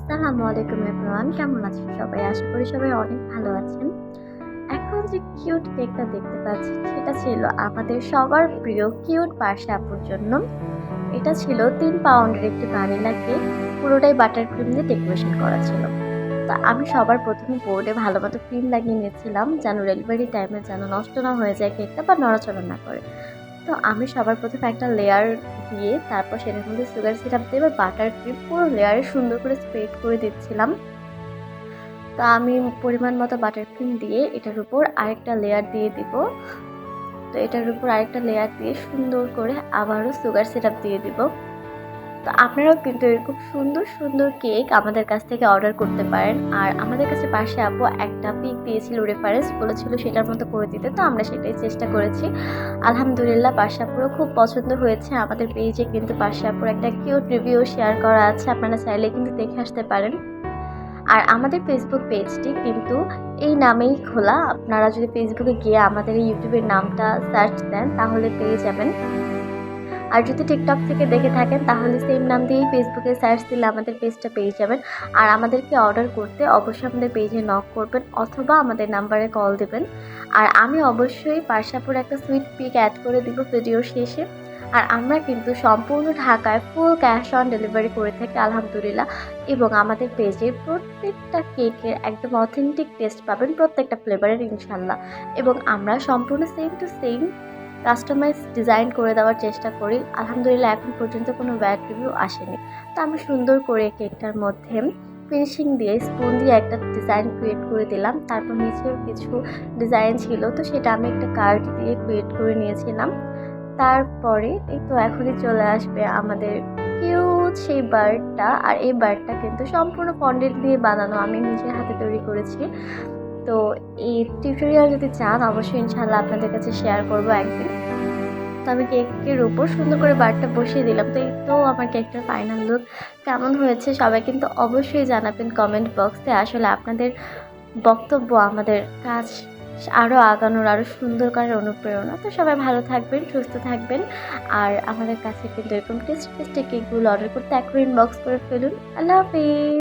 আসসালামু আলাইকুম এভরিওয়ান, কেমন আছেন সবাই? আশা করি সবাই অনেক ভালো আছেন। এখন যে কিউট কেকটা দেখতে পাচ্ছি সেটা ছিল আমাদের সবার প্রিয় কিউট পার্সা আপুর জন্য। এটা ছিল ৩ পাউন্ডের একটি ভ্যানিলা কেক, পুরোটাই বাটার ক্রিম দিয়ে ডেকোরেশন করা ছিল। তো আমি সবার ১ম এ বোর্ডে ভালোমতো ক্রিম লাগিয়ে নিয়েছিলাম যেন ডেলিভারি টাইমে যেন নষ্ট না হয়ে যায় কেকটা বা নড়াচড়া না করে। তো আমি সবার ১ম এ একটা লেয়ার দিয়ে তারপর সেটার মধ্যে সুগার সিরাপ দিয়ে এবার বাটার ক্রিম পুরো লেয়ারে সুন্দর করে স্প্রেড করে দিচ্ছিলাম। তো আমি পরিমাণ মতো বাটার ক্রিম দিয়ে এটার উপর আরেকটা লেয়ার দিয়ে দিব। তো এটার উপর আরেকটা লেয়ার দিয়ে সুন্দর করে আবারও সুগার সিরাপ দিয়ে দিব। তো আপনারাও কিন্তু এরকম সুন্দর, সুন্দর কেক আমাদের কাছ থেকে অর্ডার করতে পারেন। আর আমাদের কাছে পাশে আপু একটা পিক দিয়েছিল রেফারেন্স, বলেছিল সেটার মতো করে দিতে। তো আমরা সেটাই চেষ্টা করেছি। আলহামদুলিল্লাহ পাশে আপুরও খুব পছন্দ হয়েছে। আমাদের পেজে কিন্তু পাশে আপুর একটা কিউট রিভিউ শেয়ার করা আছে। আপনারা চাইলে কিন্তু দেখে আসতে পারেন। আর আমাদের ফেসবুক পেজটি কিন্তু এই নামেই খোলা। আপনারা যদি ফেসবুকে গিয়ে আমাদের এই ইউটিউবের নামটা সার্চ দেন তাহলে পেয়ে যাবেন। আর যদি টিকটক থেকে দেখে থাকেন তাহলে সেম নাম দিয়েই ফেসবুকে সার্চ দিলে আমাদের পেজটা পেয়ে যাবেন। আর আমাদেরকে অর্ডার করতে অবশ্যই আমাদের পেজে নক করবেন অথবা আমাদের নাম্বারে কল দেবেন। আর আমি অবশ্যই পার্সাপুর একটা সুইট পিক অ্যাড করে দিব ভিডিওর শেষে। আর আমরা কিন্তু সম্পূর্ণ ঢাকায় ফুল ক্যাশ অন ডেলিভারি করে থাকি আলহামদুলিল্লাহ। এবং আমাদের পেজের প্রত্যেকটা কেকের একদম অথেন্টিক টেস্ট পাবেন প্রত্যেকটা ফ্লেভারের ইনশাল্লাহ। এবং আমরা সম্পূর্ণ same to same customize design করে দেওয়ার চেষ্টা করি। আলহামদুলিল্লাহ এখন পর্যন্ত কোনো ব্যাড রিভিউ আসেনি। তো আমি সুন্দর করে কেকটার মধ্যে ফিনিশিং দিয়ে স্পুন দিয়ে একটা ডিজাইন ক্রিয়েট করে দিলাম। তারপর নিচেও কিছু ডিজাইন ছিল, তো সেটা আমি একটা কার্ড দিয়ে ক্রিয়েট করে নিয়েছিলাম। তারপরে এই তো এখনই চলে আসবে আমাদের কিউট সেই বার্ডটা। আর এই বার্ডটা কিন্তু সম্পূর্ণ ফন্ডেন্ট দিয়ে বানানো, আমি নিজের হাতে তৈরি করেছি। তো এই টিউটোরিয়াল যদি চান অবশ্যই ইনশাআল্লাহ আপনাদের কাছে শেয়ার করবো একদিন। তো আমি কেকের উপর সুন্দর করে বারটা বসিয়ে দিলাম। তো এই তো আমার কেকটার ফাইনাল লুক কেমন হয়েছে সবাই কিন্তু অবশ্যই জানাবেন কমেন্ট বক্সে। আসলে আপনাদের বক্তব্য আমাদের কাজ আরও আগানোর, আরও সুন্দর করার অনুপ্রেরণা। তো সবাই ভালো থাকবেন, সুস্থ থাকবেন। আর আমাদের কাছে কিন্তু এরকম টেস্টি টেস্টি কেকগুলো অর্ডার করতে এখনই ইনবক্স করে ফেলুন। আল্লাহ হাফিজ।